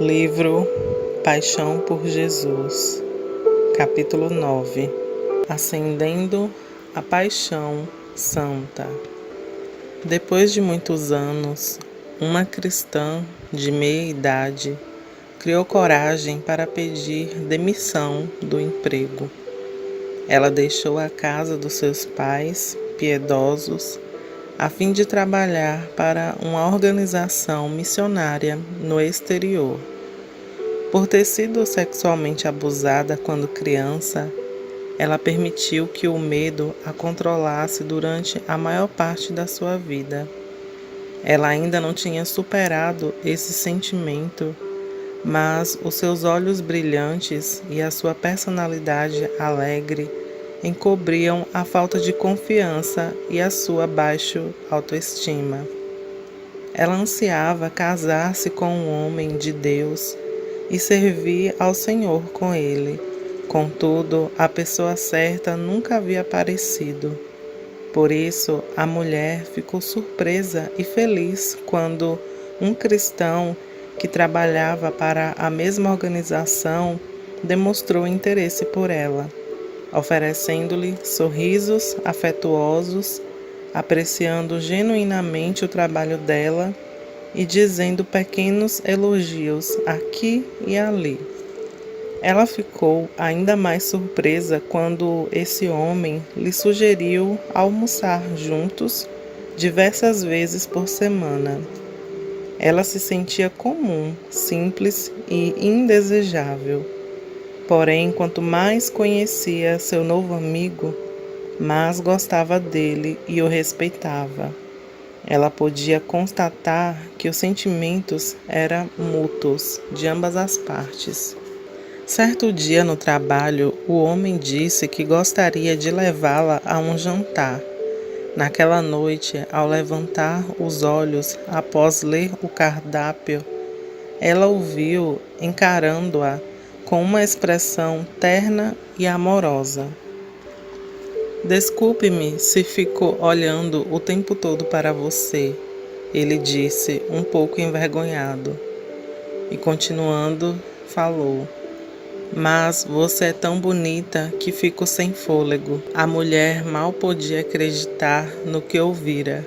Livro Paixão por Jesus, capítulo 9. Ascendendo a Paixão Santa. Depois de muitos anos, uma cristã de meia idade criou coragem para pedir demissão do emprego. Ela deixou a casa dos seus pais, piedosos, a fim de trabalhar para uma organização missionária no exterior. Por ter sido sexualmente abusada quando criança, ela permitiu que o medo a controlasse durante a maior parte da sua vida. Ela ainda não tinha superado esse sentimento, mas os seus olhos brilhantes e a sua personalidade alegre encobriam a falta de confiança e a sua baixa autoestima. Ela ansiava casar-se com um homem de Deus e servir ao Senhor com ele. Contudo, a pessoa certa nunca havia aparecido. Por isso, a mulher ficou surpresa e feliz quando um cristão que trabalhava para a mesma organização demonstrou interesse por ela, oferecendo-lhe sorrisos afetuosos, apreciando genuinamente o trabalho dela e dizendo pequenos elogios aqui e ali. Ela ficou ainda mais surpresa quando esse homem lhe sugeriu almoçar juntos diversas vezes por semana. Ela se sentia comum, simples e indesejável. Porém, quanto mais conhecia seu novo amigo, mais gostava dele e o respeitava. Ela podia constatar que os sentimentos eram mútuos de ambas as partes. Certo dia no trabalho, o homem disse que gostaria de levá-la a um jantar. Naquela noite, ao levantar os olhos após ler o cardápio, ela o viu encarando-a com uma expressão terna e amorosa. "Desculpe-me se fico olhando o tempo todo para você", ele disse, um pouco envergonhado. E continuando, falou: "Mas você é tão bonita que fico sem fôlego." A mulher mal podia acreditar no que ouvira.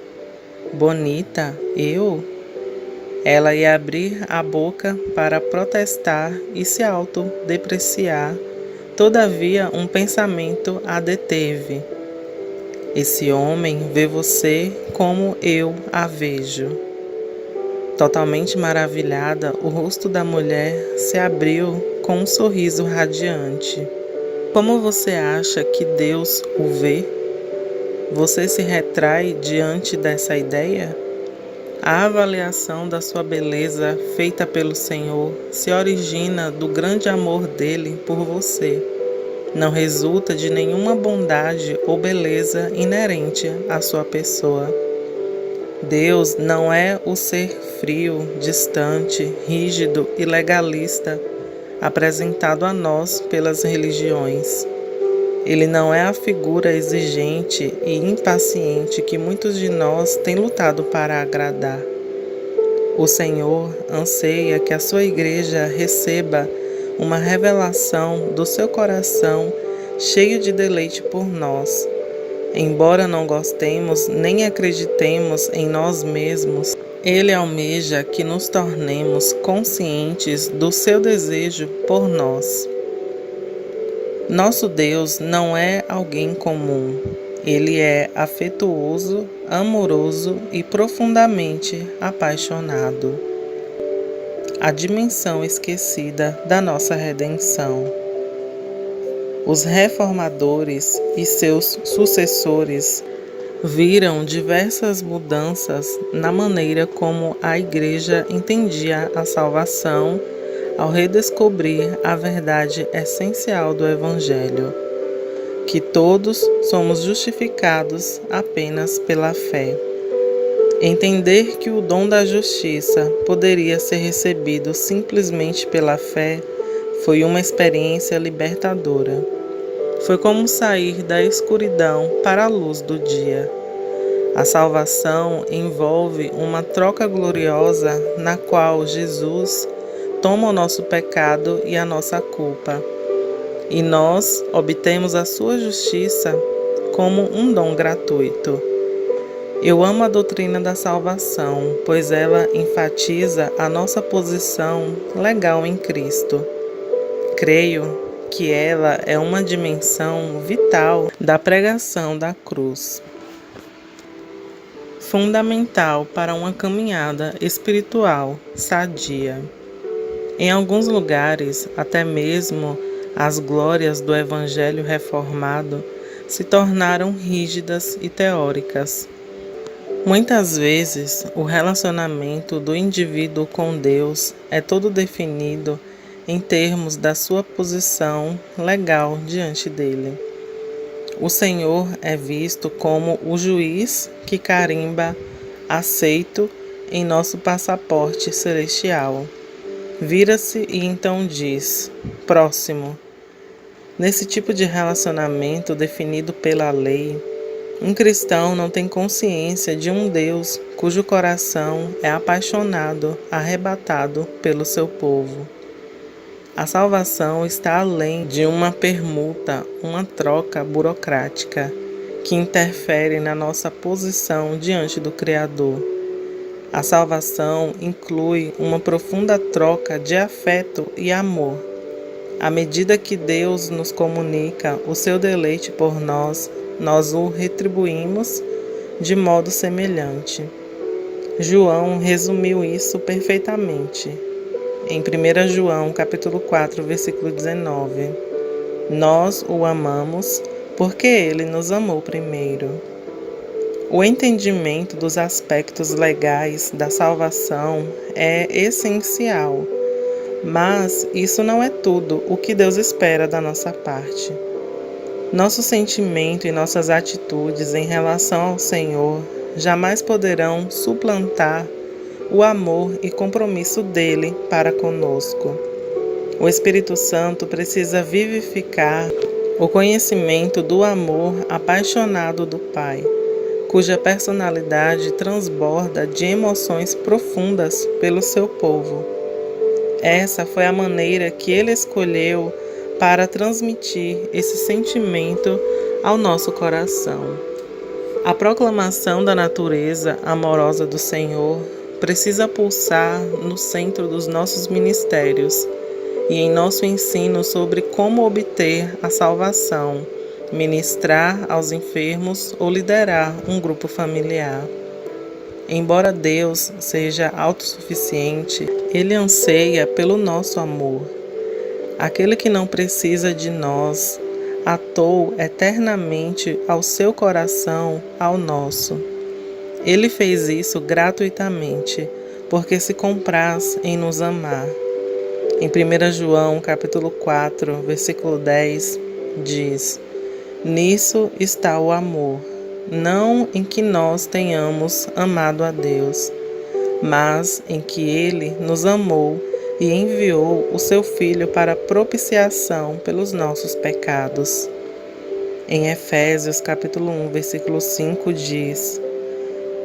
"Bonita? Eu?" Ela ia abrir a boca para protestar e se autodepreciar, todavia um pensamento a deteve. "Esse homem vê você como eu a vejo." Totalmente maravilhada, o rosto da mulher se abriu com um sorriso radiante. "Como você acha que Deus o vê? Você se retrai diante dessa ideia? A avaliação da sua beleza feita pelo Senhor se origina do grande amor dele por você. Não resulta de nenhuma bondade ou beleza inerente à sua pessoa. Deus não é o ser frio, distante, rígido e legalista apresentado a nós pelas religiões. Ele não é a figura exigente e impaciente que muitos de nós têm lutado para agradar. O Senhor anseia que a sua igreja receba uma revelação do seu coração cheio de deleite por nós. Embora não gostemos nem acreditemos em nós mesmos, Ele almeja que nos tornemos conscientes do seu desejo por nós. Nosso Deus não é alguém comum. Ele é afetuoso, amoroso e profundamente apaixonado. A dimensão esquecida da nossa redenção. Os reformadores e seus sucessores viram diversas mudanças na maneira como a Igreja entendia a salvação ao redescobrir a verdade essencial do Evangelho, que todos somos justificados apenas pela fé. Entender que o dom da justiça poderia ser recebido simplesmente pela fé foi uma experiência libertadora. Foi como sair da escuridão para a luz do dia. A salvação envolve uma troca gloriosa na qual Jesus toma o nosso pecado e a nossa culpa, e nós obtemos a sua justiça como um dom gratuito. Eu amo a doutrina da salvação, pois ela enfatiza a nossa posição legal em Cristo. Creio que ela é uma dimensão vital da pregação da cruz, fundamental para uma caminhada espiritual sadia. Em alguns lugares, até mesmo as glórias do Evangelho reformado se tornaram rígidas e teóricas. Muitas vezes, o relacionamento do indivíduo com Deus é todo definido em termos da sua posição legal diante dele. O Senhor é visto como o juiz que carimba aceito em nosso passaporte celestial. Vira-se e então diz: próximo. Nesse tipo de relacionamento definido pela lei, um cristão não tem consciência de um Deus cujo coração é apaixonado, arrebatado pelo seu povo. A salvação está além de uma permuta, uma troca burocrática que interfere na nossa posição diante do Criador. A salvação inclui uma profunda troca de afeto e amor. À medida que Deus nos comunica o seu deleite por nós o retribuímos de modo semelhante. João resumiu isso perfeitamente. Em 1 João, capítulo 4, versículo 19. Nós o amamos porque ele nos amou primeiro. O entendimento dos aspectos legais da salvação é essencial, mas isso não é tudo o que Deus espera da nossa parte. Nosso sentimento e nossas atitudes em relação ao Senhor jamais poderão suplantar o amor e compromisso dele para conosco. O Espírito Santo precisa vivificar o conhecimento do amor apaixonado do Pai, cuja personalidade transborda de emoções profundas pelo seu povo. Essa foi a maneira que ele escolheu para transmitir esse sentimento ao nosso coração. A proclamação da natureza amorosa do Senhor precisa pulsar no centro dos nossos ministérios e em nosso ensino sobre como obter a salvação, ministrar aos enfermos ou liderar um grupo familiar. Embora Deus seja autossuficiente, Ele anseia pelo nosso amor. Aquele que não precisa de nós atou eternamente ao seu coração ao nosso. Ele fez isso gratuitamente, porque se compraz em nos amar. Em 1 João, capítulo 4, versículo 10, diz: nisso está o amor, não em que nós tenhamos amado a Deus, mas em que Ele nos amou e enviou o seu Filho para propiciação pelos nossos pecados. Em Efésios, capítulo 1, versículo 5, diz: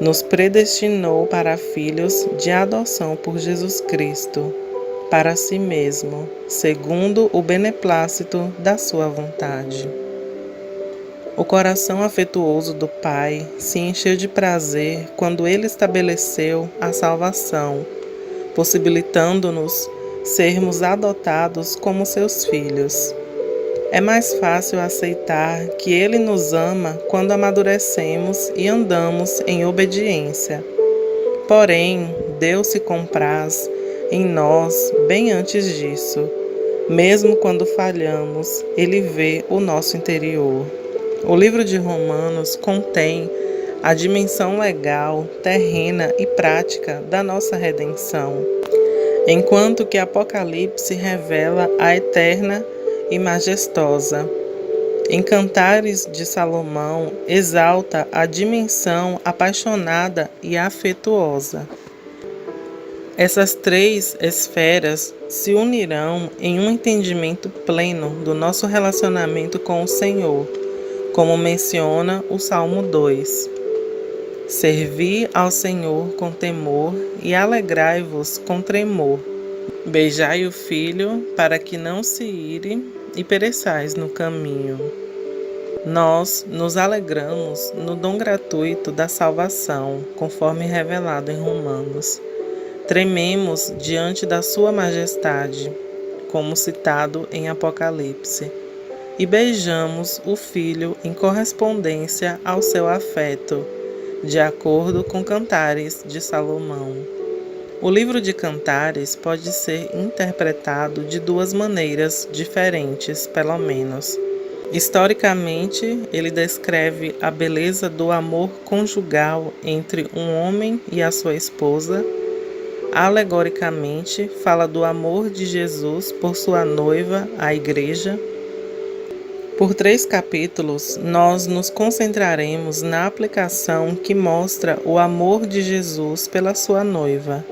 nos predestinou para filhos de adoção por Jesus Cristo, para si mesmo, segundo o beneplácito da sua vontade. O coração afetuoso do Pai se encheu de prazer quando Ele estabeleceu a salvação, possibilitando-nos sermos adotados como seus filhos. É mais fácil aceitar que Ele nos ama quando amadurecemos e andamos em obediência. Porém, Deus se compraz em nós bem antes disso. Mesmo quando falhamos, Ele vê o nosso interior. O livro de Romanos contém a dimensão legal, terrena e prática da nossa redenção, enquanto que Apocalipse revela a eterna e majestosa. Em Cantares de Salomão, exalta a dimensão apaixonada e afetuosa. Essas três esferas se unirão em um entendimento pleno do nosso relacionamento com o Senhor, como menciona o Salmo 2. Servi ao Senhor com temor e alegrai-vos com tremor. Beijai o Filho, para que não se ire e pereçais no caminho. Nós nos alegramos no dom gratuito da salvação, conforme revelado em Romanos. Trememos diante da Sua Majestade, como citado em Apocalipse, e beijamos o Filho em correspondência ao seu afeto, de acordo com Cantares de Salomão. O livro de Cantares pode ser interpretado de duas maneiras diferentes, pelo menos. Historicamente, ele descreve a beleza do amor conjugal entre um homem e a sua esposa. Alegoricamente, fala do amor de Jesus por sua noiva, a Igreja. Por 3 capítulos, nós nos concentraremos na aplicação que mostra o amor de Jesus pela sua noiva.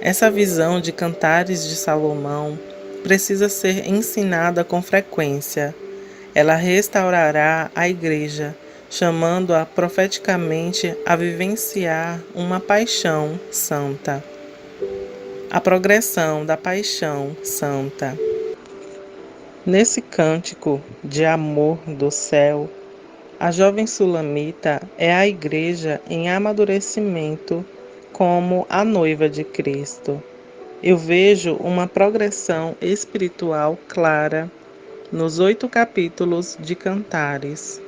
Essa visão de Cantares de Salomão precisa ser ensinada com frequência. Ela restaurará a Igreja, chamando-a profeticamente a vivenciar uma paixão santa. A progressão da paixão santa. Nesse cântico de amor do céu, a jovem sulamita é a Igreja em amadurecimento como a noiva de Cristo. Eu vejo uma progressão espiritual clara nos 8 capítulos de Cantares.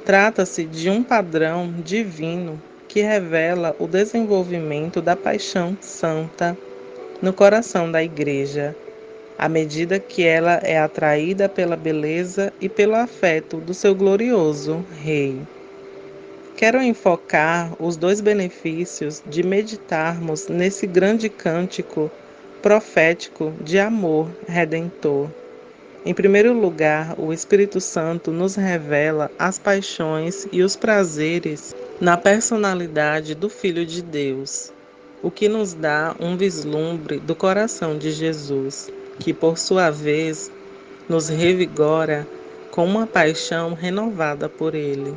Trata-se de um padrão divino que revela o desenvolvimento da paixão santa no coração da Igreja, à medida que ela é atraída pela beleza e pelo afeto do seu glorioso Rei. Quero enfocar os 2 benefícios de meditarmos nesse grande cântico profético de amor redentor. Em primeiro lugar, o Espírito Santo nos revela as paixões e os prazeres na personalidade do Filho de Deus, o que nos dá um vislumbre do coração de Jesus, que por sua vez nos revigora com uma paixão renovada por Ele.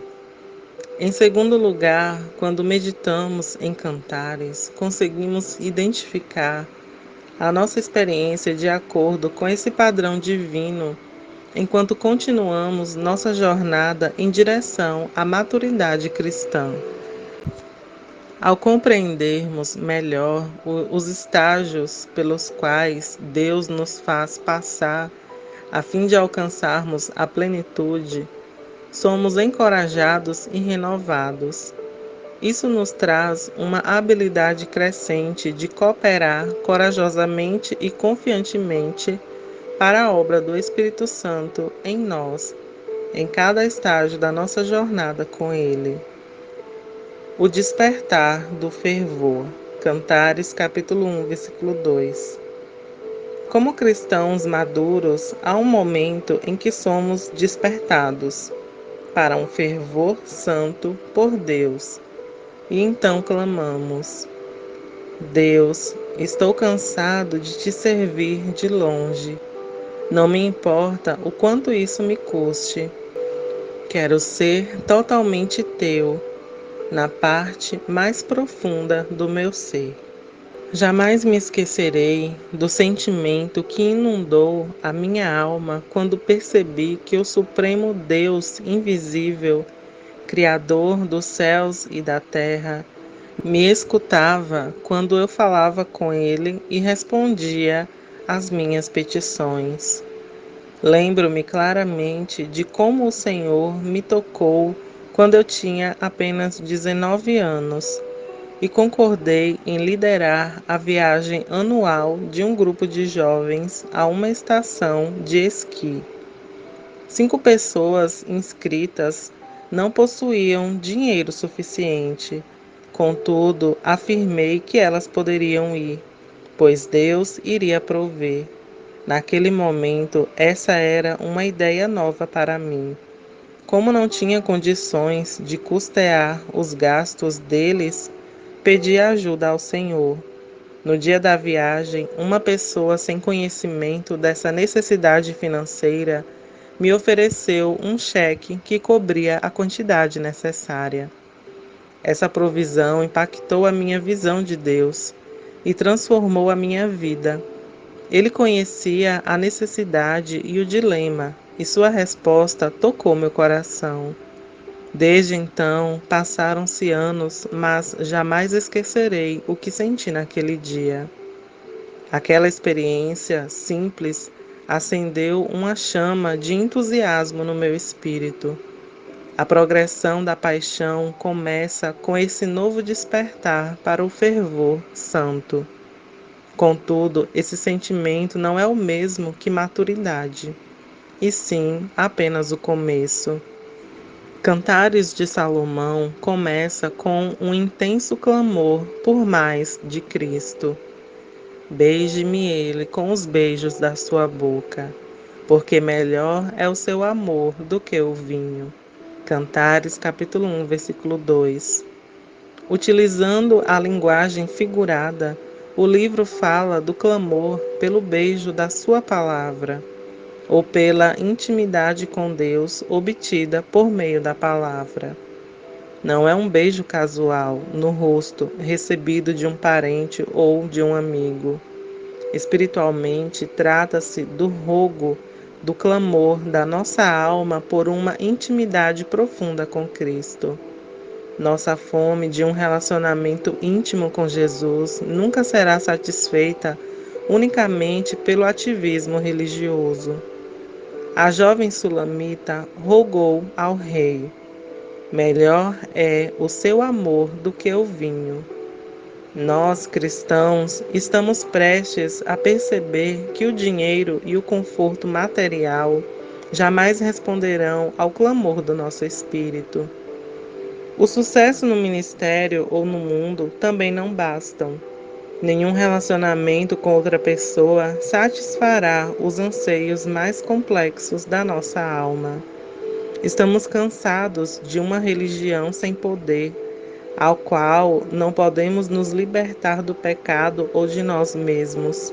Em segundo lugar, quando meditamos em Cantares, conseguimos identificar a nossa experiência de acordo com esse padrão divino, enquanto continuamos nossa jornada em direção à maturidade cristã. Ao compreendermos melhor os estágios pelos quais Deus nos faz passar a fim de alcançarmos a plenitude, somos encorajados e renovados. Isso nos traz uma habilidade crescente de cooperar corajosamente e confiantemente para a obra do Espírito Santo em nós, em cada estágio da nossa jornada com Ele. O despertar do fervor. Cantares, capítulo 1, versículo 2. Como cristãos maduros, há um momento em que somos despertados para um fervor santo por Deus. E então clamamos: Deus, estou cansado de te servir de longe. Não me importa o quanto isso me custe. Quero ser totalmente teu, na parte mais profunda do meu ser. Jamais me esquecerei do sentimento que inundou a minha alma quando percebi que o Supremo Deus invisível, Criador dos céus e da terra, me escutava quando eu falava com Ele e respondia às minhas petições. Lembro-me claramente de como o Senhor me tocou quando eu tinha apenas 19 anos e concordei em liderar a viagem anual de um grupo de jovens a uma estação de esqui. 5 pessoas inscritas não possuíam dinheiro suficiente. Contudo, afirmei que elas poderiam ir, pois Deus iria prover. Naquele momento, essa era uma ideia nova para mim. Como não tinha condições de custear os gastos deles, pedi ajuda ao Senhor. No dia da viagem, uma pessoa sem conhecimento dessa necessidade financeira me ofereceu um cheque que cobria a quantidade necessária. Essa provisão impactou a minha visão de Deus e transformou a minha vida, Ele conhecia a necessidade e o dilema, e sua resposta tocou meu coração. Desde então, passaram-se anos, mas jamais esquecerei o que senti naquele dia. Aquela experiência simples acendeu uma chama de entusiasmo no meu espírito. A progressão da paixão começa com esse novo despertar para o fervor santo. Contudo, esse sentimento não é o mesmo que maturidade, e sim apenas o começo. Cantares de Salomão começa com um intenso clamor por mais de Cristo. Beije-me ele com os beijos da sua boca, porque melhor é o seu amor do que o vinho. Cantares capítulo 1, versículo 2. Utilizando a linguagem figurada, o livro fala do clamor pelo beijo da sua palavra, ou pela intimidade com Deus obtida por meio da palavra. Não é um beijo casual no rosto recebido de um parente ou de um amigo. Espiritualmente, trata-se do rogo, do clamor da nossa alma por uma intimidade profunda com Cristo. Nossa fome de um relacionamento íntimo com Jesus nunca será satisfeita unicamente pelo ativismo religioso. A jovem sulamita rogou ao rei: melhor é o seu amor do que o vinho. Nós, cristãos, estamos prestes a perceber que o dinheiro e o conforto material jamais responderão ao clamor do nosso espírito. O sucesso no ministério ou no mundo também não bastam. Nenhum relacionamento com outra pessoa satisfará os anseios mais complexos da nossa alma. Estamos cansados de uma religião sem poder, ao qual não podemos nos libertar do pecado ou de nós mesmos.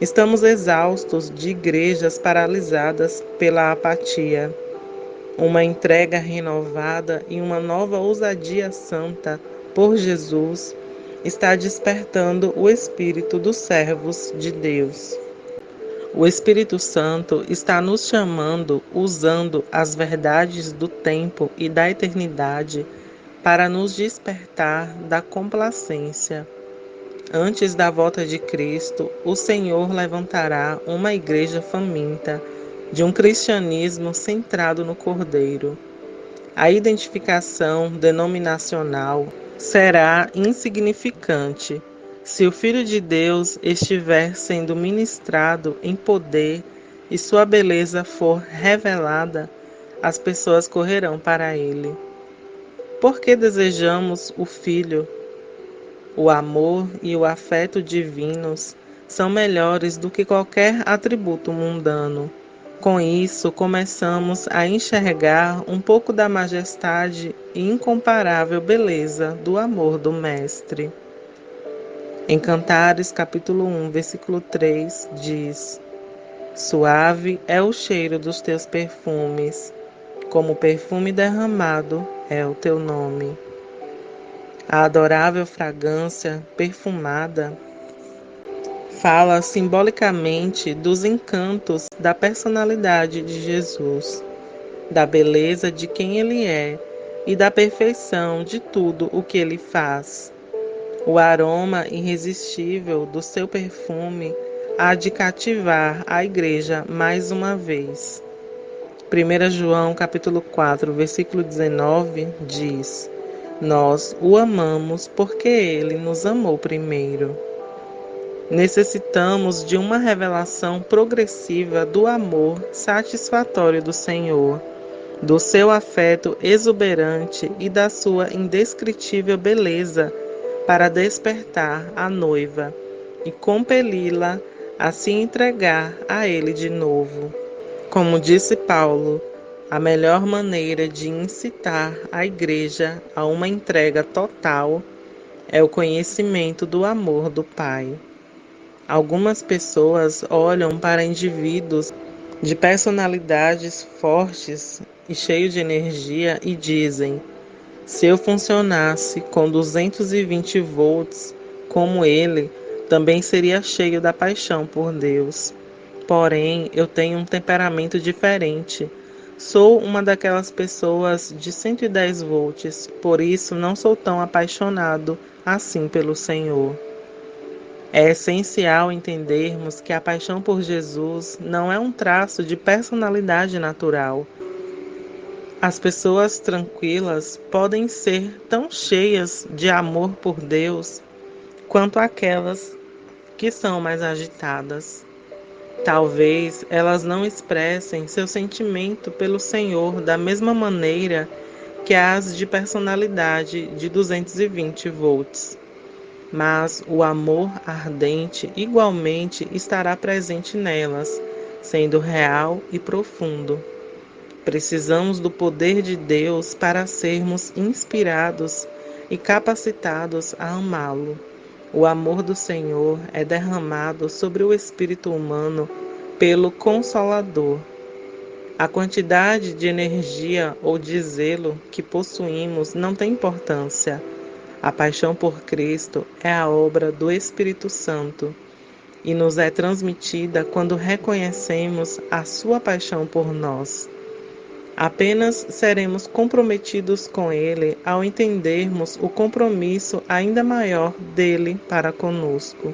Estamos exaustos de igrejas paralisadas pela apatia. Uma entrega renovada e uma nova ousadia santa por Jesus está despertando o espírito dos servos de Deus. O Espírito Santo está nos chamando, usando as verdades do tempo e da eternidade para nos despertar da complacência. Antes da volta de Cristo, o Senhor levantará uma igreja faminta de um cristianismo centrado no Cordeiro. A identificação denominacional será insignificante se o Filho de Deus estiver sendo ministrado em poder e sua beleza for revelada, as pessoas correrão para ele. Porque desejamos o Filho? O amor e o afeto divinos são melhores do que qualquer atributo mundano. Com isso, começamos a enxergar um pouco da majestade e incomparável beleza do amor do Mestre. Em Cantares, capítulo 1, versículo 3, diz: suave é o cheiro dos teus perfumes, como perfume derramado é o teu nome. A adorável fragrância perfumada fala simbolicamente dos encantos da personalidade de Jesus, da beleza de quem ele é e da perfeição de tudo o que ele faz. O aroma irresistível do seu perfume há de cativar a igreja mais uma vez. 1 João capítulo 4, versículo 19 diz: nós o amamos porque ele nos amou primeiro. Necessitamos de uma revelação progressiva do amor satisfatório do Senhor, do seu afeto exuberante e da sua indescritível beleza para despertar a noiva e compeli-la a se entregar a ele de novo. Como disse Paulo, a melhor maneira de incitar a igreja a uma entrega total é o conhecimento do amor do Pai. Algumas pessoas olham para indivíduos de personalidades fortes e cheios de energia e dizem: se eu funcionasse com 220 volts como ele, também seria cheio da paixão por Deus. Porém, eu tenho um temperamento diferente. Sou uma daquelas pessoas de 110 volts, por isso não sou tão apaixonado assim pelo Senhor. É essencial entendermos que a paixão por Jesus não é um traço de personalidade natural. As pessoas tranquilas podem ser tão cheias de amor por Deus quanto aquelas que são mais agitadas. Talvez elas não expressem seu sentimento pelo Senhor da mesma maneira que as de personalidade de 220 volts. Mas o amor ardente igualmente estará presente nelas, sendo real e profundo. Precisamos do poder de Deus para sermos inspirados e capacitados a amá-lo. O amor do Senhor é derramado sobre o espírito humano pelo Consolador. A quantidade de energia ou de zelo que possuímos não tem importância. A paixão por Cristo é a obra do Espírito Santo e nos é transmitida quando reconhecemos a sua paixão por nós. Apenas seremos comprometidos com Ele ao entendermos o compromisso ainda maior dele para conosco.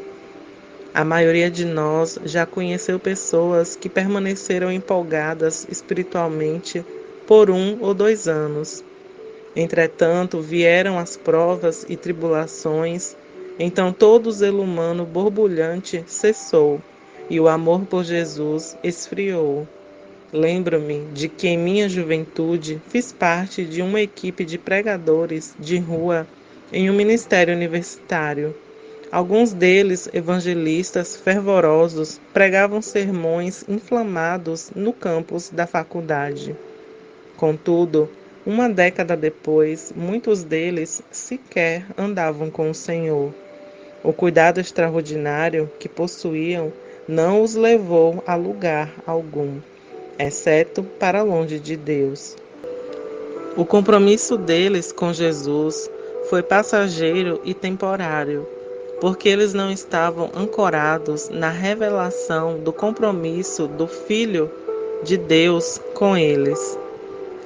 A maioria de nós já conheceu pessoas que permaneceram empolgadas espiritualmente por 1 ou 2 anos. Entretanto, vieram as provas e tribulações, então todo o zelo humano borbulhante cessou e o amor por Jesus esfriou. Lembro-me de que em minha juventude fiz parte de uma equipe de pregadores de rua em um ministério universitário. Alguns deles, evangelistas fervorosos, pregavam sermões inflamados no campus da faculdade. Contudo, uma década depois, muitos deles sequer andavam com o Senhor. O cuidado extraordinário que possuíam não os levou a lugar algum, exceto para longe de Deus. O compromisso deles com Jesus foi passageiro e temporário, porque eles não estavam ancorados na revelação do compromisso do Filho de Deus com eles.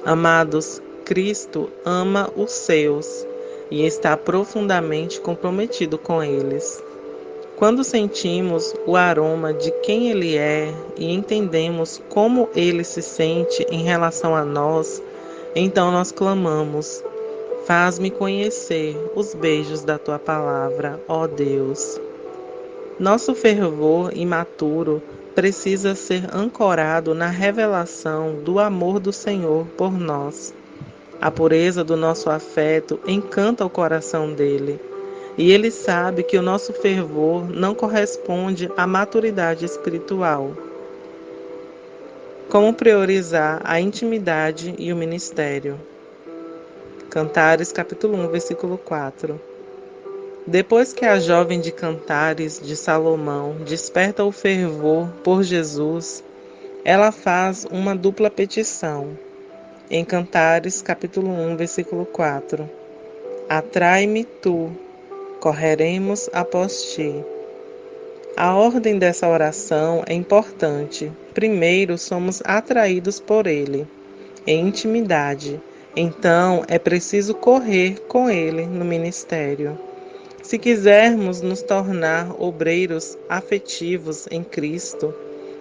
Amados, Cristo ama os seus e está profundamente comprometido com eles. Quando sentimos o aroma de quem Ele é e entendemos como Ele se sente em relação a nós, então nós clamamos: faz-me conhecer os beijos da Tua palavra, ó Deus. Nosso fervor imaturo precisa ser ancorado na revelação do amor do Senhor por nós. A pureza do nosso afeto encanta o coração dele. E ele sabe que o nosso fervor não corresponde à maturidade espiritual. Como priorizar a intimidade e o ministério? Cantares capítulo 1, versículo 4. Depois que a jovem de Cantares de Salomão desperta o fervor por Jesus, ela faz uma dupla petição. Em Cantares capítulo 1, versículo 4. Atrai-me tu, correremos após ti. A ordem dessa oração é importante. Primeiro, somos atraídos por ele, em intimidade. Então, é preciso correr com ele no ministério. Se quisermos nos tornar obreiros afetivos em Cristo,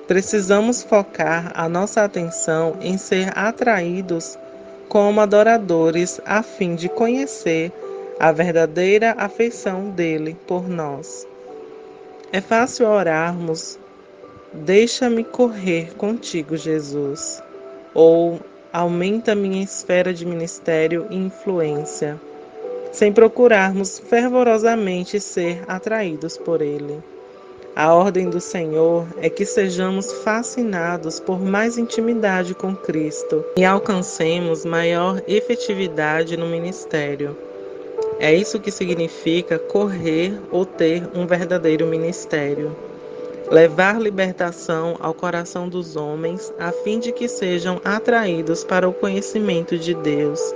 precisamos focar a nossa atenção em ser atraídos como adoradores a fim de conhecer a verdadeira afeição dele por nós. É fácil orarmos: deixa-me correr contigo, Jesus, ou aumenta minha esfera de ministério e influência, sem procurarmos fervorosamente ser atraídos por ele. A ordem do Senhor é que sejamos fascinados por mais intimidade com Cristo e alcancemos maior efetividade no ministério. É isso que significa correr ou ter um verdadeiro ministério. Levar libertação ao coração dos homens a fim de que sejam atraídos para o conhecimento de Deus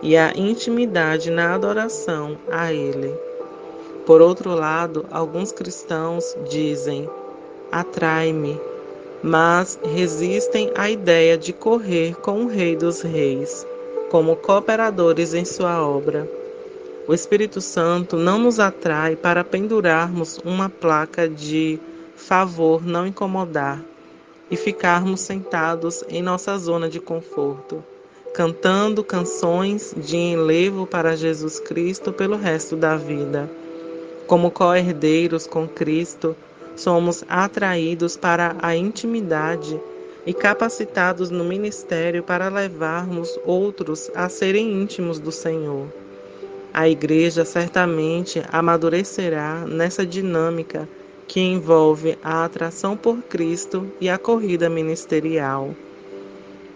e a intimidade na adoração a Ele. Por outro lado, alguns cristãos dizem: atrai-me, mas resistem à ideia de correr com o Rei dos Reis, como cooperadores em sua obra. O Espírito Santo não nos atrai para pendurarmos uma placa de favor não incomodar e ficarmos sentados em nossa zona de conforto, cantando canções de enlevo para Jesus Cristo pelo resto da vida. Como co-herdeiros com Cristo, somos atraídos para a intimidade e capacitados no ministério para levarmos outros a serem íntimos do Senhor. A Igreja certamente amadurecerá nessa dinâmica que envolve a atração por Cristo e a corrida ministerial.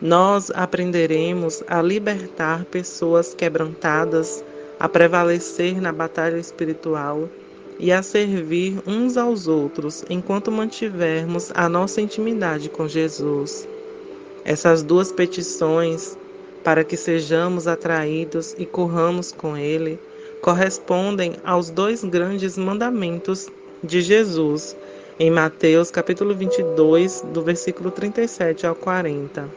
Nós aprenderemos a libertar pessoas quebrantadas, a prevalecer na batalha espiritual e a servir uns aos outros enquanto mantivermos a nossa intimidade com Jesus. Essas duas petições, para que sejamos atraídos e corramos com Ele, correspondem aos dois grandes mandamentos de Jesus, em Mateus capítulo 22, do versículo 37 ao 40.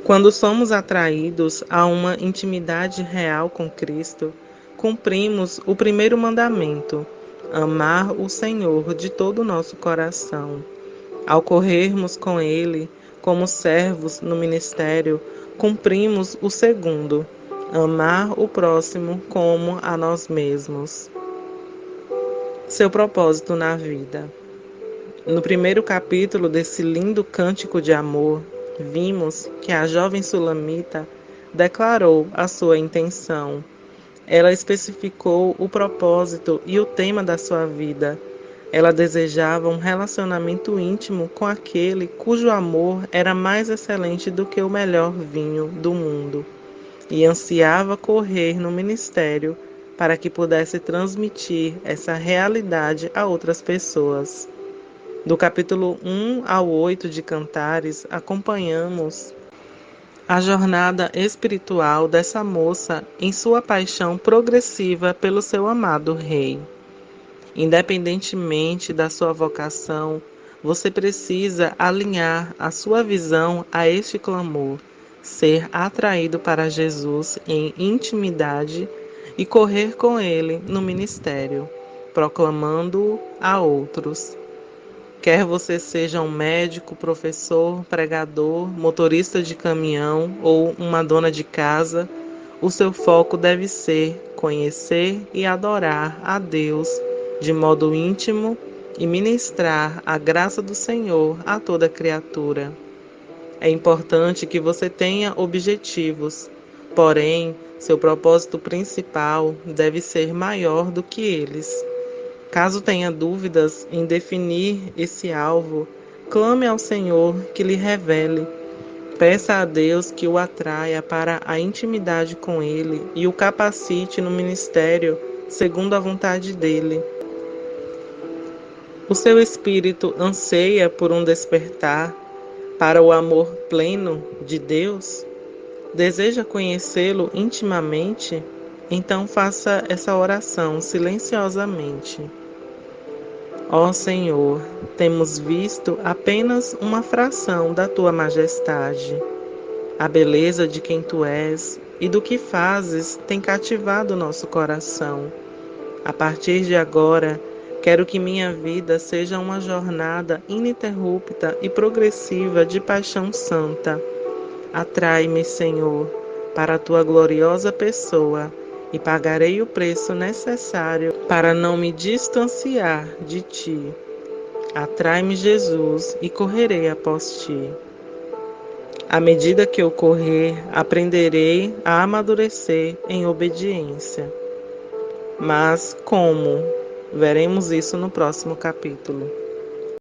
Quando somos atraídos a uma intimidade real com Cristo, cumprimos o primeiro mandamento, amar o Senhor de todo o nosso coração. Ao corrermos com Ele, como servos no ministério, cumprimos o segundo, amar o próximo como a nós mesmos. Seu propósito na vida. No primeiro capítulo desse lindo cântico de amor, vimos que a jovem sulamita declarou a sua intenção. Ela especificou o propósito e o tema da sua vida. Ela desejava um relacionamento íntimo com aquele cujo amor era mais excelente do que o melhor vinho do mundo, e ansiava correr no ministério para que pudesse transmitir essa realidade a outras pessoas. Do capítulo 1 ao 8 de Cantares, acompanhamos a jornada espiritual dessa moça em sua paixão progressiva pelo seu amado rei. Independentemente da sua vocação, você precisa alinhar a sua visão a este clamor, ser atraído para Jesus em intimidade e correr com Ele no ministério, proclamando-o a outros. Quer você seja um médico, professor, pregador, motorista de caminhão ou uma dona de casa, o seu foco deve ser conhecer e adorar a Deus de modo íntimo e ministrar a graça do Senhor a toda criatura. É importante que você tenha objetivos, porém, seu propósito principal deve ser maior do que eles. Caso tenha dúvidas em definir esse alvo, clame ao Senhor que lhe revele. Peça a Deus que o atraia para a intimidade com Ele e o capacite no ministério segundo a vontade dEle. O seu espírito anseia por um despertar para o amor pleno de Deus? Deseja conhecê-lo intimamente? Então faça essa oração silenciosamente. Ó Senhor, temos visto apenas uma fração da Tua majestade. A beleza de quem Tu és e do que fazes tem cativado nosso coração. A partir de agora, quero que minha vida seja uma jornada ininterrupta e progressiva de paixão santa. Atrai-me, Senhor, para a Tua gloriosa pessoa, e pagarei o preço necessário para não me distanciar de Ti. Atrai-me, Jesus, e correrei após Ti. À medida que eu correr, aprenderei a amadurecer em obediência. Mas como? Veremos isso no próximo capítulo.